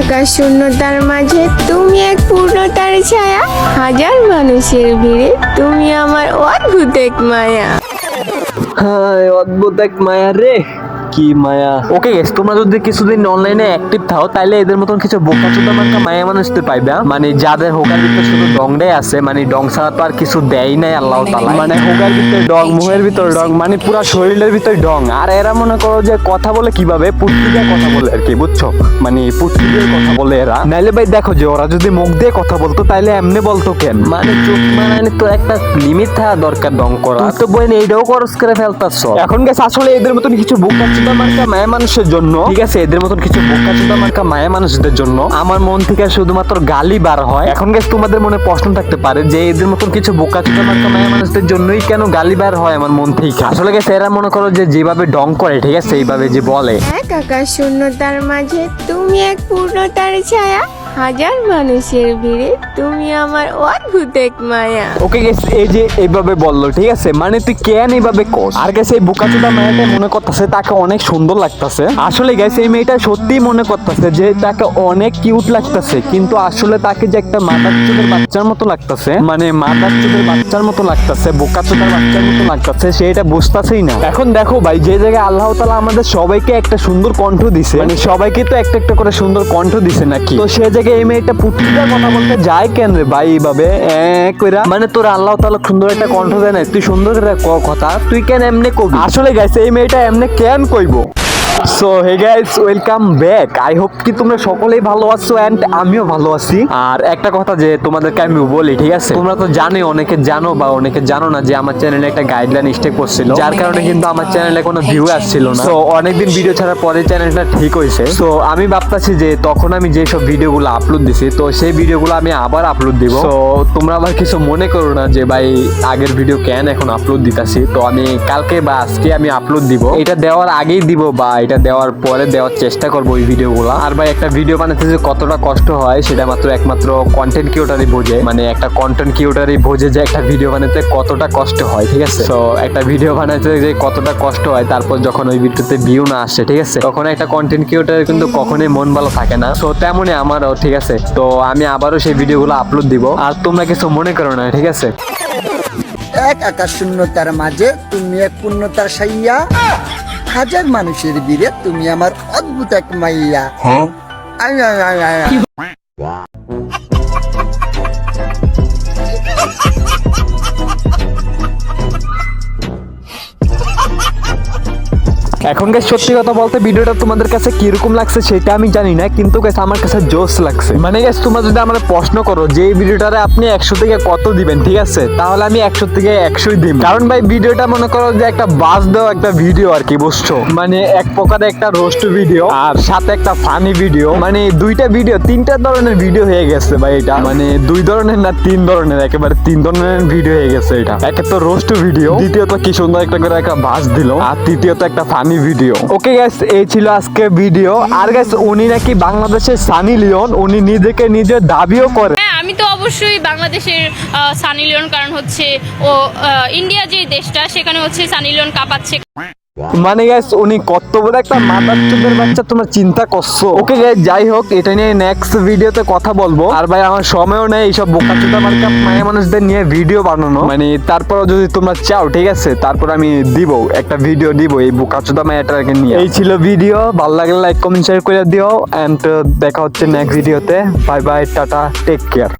আকাশ শূন্যতার মাঝে তুমি এক পূর্ণতার ছায়া, হাজার মানুষের ভিড়ে তুমি আমার অদ্ভুত এক মায়া। হ্যাঁ, অদ্ভুত এক মায়া রে, কি মায়া। ওকে গাইস, তোমরা যদি কিছুদিন অনলাইনে অ্যাক্টিভ থাও তাহলে এদের মতন কিছু বোকাচোদা মার্কা মায়া মানুষদের পাইবা, মানে যাদের হোকার ভিতরে শুধু ডংটাই আছে, মানে ডং ছাড়া তো আর কিছু দেয় নাই আল্লাহ তাআলা। মানে হোকার ভিতরে ডং, মুহের ভিতরে ডং, মানে পুরা শরীরের ভিতরে ডং। আর এরা মনে করো যে কথা বলে কিভাবে, পুটকিতে কথা বলে আর কি, বুঝছো? মানে পুটকিতে কথা বলে এরা। নাইলে ভাই দেখো যে ওরা যদি মুখ দিয়ে কথা বলতো তাইলে এমনি বলতো কেন? মানে চোখ মানানি তো একটা লিমিট থাকা দরকার ডং করা। তো বই এইটাও খরচ করে ফেলতাছ। এখন গাইস আসলে এদের মতন কিছু বোকাচোদা মার্কা মায়া মানুষের জন্য, ঠিক আছে, এদের মতন কিছু বোকাচোদা মার্কা মায়া মানুষদের জন্য আমার মন থেকে শুধুমাত্র গালি বার হয়। এখন গাইস তোমাদের মনে প্রশ্ন থাকতে পারে যে এদের মতন কিছু বোকাচোদা মার্কা মায়া মানুষদের জন্যই কেন গালি বার হয় আমার মন থেকে? আসলে গাইস এরা মনে করো যে যেভাবে ডং করে, ঠিক আছে, এইভাবে যে বলে এক আকাশ শূন্যতার মাঝে তুমি এক পূর্ণতার ছায়া, হাজার মানুষের ভিড়ে তুমি আমার অদ্ভুত এক মায়া। ওকে গাইস, এই যে এইভাবে বললো, ঠিক আছে, মানে তুই কেন এইভাবে কর? আর গাইস এই বোকাচোদা মেয়েটা মনে করতেছে তাকে অনেক সুন্দর লাগতেছে। আসলে গাইস এই মেয়েটা সত্যি মনে করতেছে যে তাকে অনেক কিউট লাগতেছে, কিন্তু আসলে তাকে যে একটা মাদার চোদের বাচ্চার মতো লাগতেছে, মানে মাদার চোদের বাচ্চার মতো লাগতেছে, বোকাচোদার বাচ্চার মতো লাগতেছে, সেটা বুঝতেছেই না। এখন দেখো ভাই, যে জায়গায় আল্লাহ তাআলা আমাদের সবাইকে একটা সুন্দর কণ্ঠ দিছে, মানে সবাইকে তো একটা একটা করে সুন্দর কণ্ঠ দিছে নাকি, তো সে জায়গায় এই মেয়েটা পুটকিটার কথা বলতে যায় কেন রে ভাই এইভাবে কইরা? মানে তোর আল্লাহ তাআলা সুন্দর একটা কণ্ঠ দেয় না, তুই সুন্দর করে কথা তুই কেন এমনি কবি? আসলে গাইস এই মেয়েটা এমনি কেন কইবো? So hey guys, welcome back. I hope কি তোমরা সকলেই ভালো আছো এন্ড আমিও ভালো আছি। আর একটা কথা যে তোমাদেরকে আমি বলি, ঠিক আছে, তোমরা তো জানোই, অনেকে জানো বা অনেকে জানো না যে আমার চ্যানেলে একটা গাইডলাইন স্টে করছিল, যার কারণে কিন্তু আমার চ্যানেলে কোনো ভিউ আসছিল না। সো অনেকদিন ভিডিও ছাড়ার পরে চ্যানেলটা ঠিক হয়েছে। সো আমি ভাবতাছি যে তখন আমি যে সব ভিডিওগুলো আপলোড দিছি, তো সেই ভিডিওগুলো আমি আবার আপলোড দিব। সো তোমরা আবার কিছু মনে করো না যে ভাই আগের ভিডিও কেন এখন আপলোড দিতাছি। তো আমি কালকে বা আজকে আমি আপলোড দিব, এটা দেওয়ার আগেই দিব বা এটা দেওয়ার পরে দেওয়ার চেষ্টা করবো ওই ভিডিওগুলো। আর ভাই একটা ভিডিও বানাতে যে কতটা কষ্ট হয় সেটা একমাত্র কন্টেন্ট ক্রিয়েটরই বোঝে, মানে একটা কন্টেন্ট ক্রিয়েটরই বোঝে যে একটা ভিডিও বানাতে কতটা কষ্ট হয়, ঠিক আছে। তো একটা ভিডিও বানাতে যে কতটা কষ্ট হয়, তারপর যখন ওই ভিডিওতে ভিউ না আসে, ঠিক আছে, তখন একটা কন্টেন্ট ক্রিয়েটরের কিন্তু কখনোই মন ভালো থাকে না। তো তেমনই আমারও, ঠিক আছে। তো আমি আবারও সেই ভিডিওগুলো আপলোড দিব, আর তোমরা কিছু মনে করো না, ঠিক আছে। এক আকাশ শূন্যতার মাঝে তুমি এক পূর্ণতার সাইয়া, হাজার মানুষের ভিড়ে তুমি আমার অদ্ভুত এক মাইয়া। I I I I I. এখন গাইস সত্যি কথা বলতে ভিডিওটা তোমাদের কাছে কিরকম লাগছে সেটা আমি জানি না, কিন্তু গাইস আমার কাছে জোস লাগছে। মানে গাইস তোমরা যদি আমার প্রশ্ন করো যে এই ভিডিওটারে আপনি 100 থেকে কত দিবেন, ঠিক আছে, তাহলে আমি 100 থেকে 100ই দিব। কারণ ভাই ভিডিওটা মনে করো যে একটা বাস দেওয়া একটা ভিডিও আর কি, বুঝছো? মানে এক প্রকারে একটা রোস্ট ভিডিও আর সাথে একটা ফানি ভিডিও, মানে দুইটা ভিডিও, তিনটা ধরনের ভিডিও হয়ে গেছে ভাই এটা। মানে দুই ধরনের না, তিন ধরনের, একেবারে তিন ধরনের ভিডিও হয়ে গেছে এটা। একে তো রোস্ট ভিডিও, দ্বিতীয়ত কি সুন্দর একটা করে একটা বাস দিল, আর তৃতীয়ত একটা ফানি ভিডিও। ওকে গাইস, এই ছিল আজকে ভিডিও। আর গাইস উনি নাকি বাংলাদেশের সানি লিওন, উনি নিজেকে নিজে দাবিও করে। হ্যাঁ, আমি তো অবশ্যই বাংলাদেশের সানি লিওন, কারণ হচ্ছে ও ইন্ডিয়া যে দেশটা সেখানে হচ্ছে সানি লিওন কাঁপাচ্ছে। মানে গাইস উনি কত বড় একটা মাদার চোদের বাচ্চা, তোমরা চিন্তা করছো? ওকে গাইস, যাই হোক, এটা নিয়ে নেক্সট ভিডিওতে কথা বলবো। আর ভাই আমার সময়ও নেই এইসব বোকাচোদা মার্কা মায়া মানুষদের নিয়ে ভিডিও বানানো, মানে তারপরও যদি তোমরা চাও, ঠিক আছে, তারপর আমি দিব একটা ভিডিও দিব এই বোকাচোদা মায়াটাকে নিয়ে। এই ছিল ভিডিও, ভালো লাগলে লাইক কমেন্ট শেয়ার করে দিও, এন্ড দেখা হচ্ছে নেক্সট ভিডিওতে। Bye bye, tata, take care.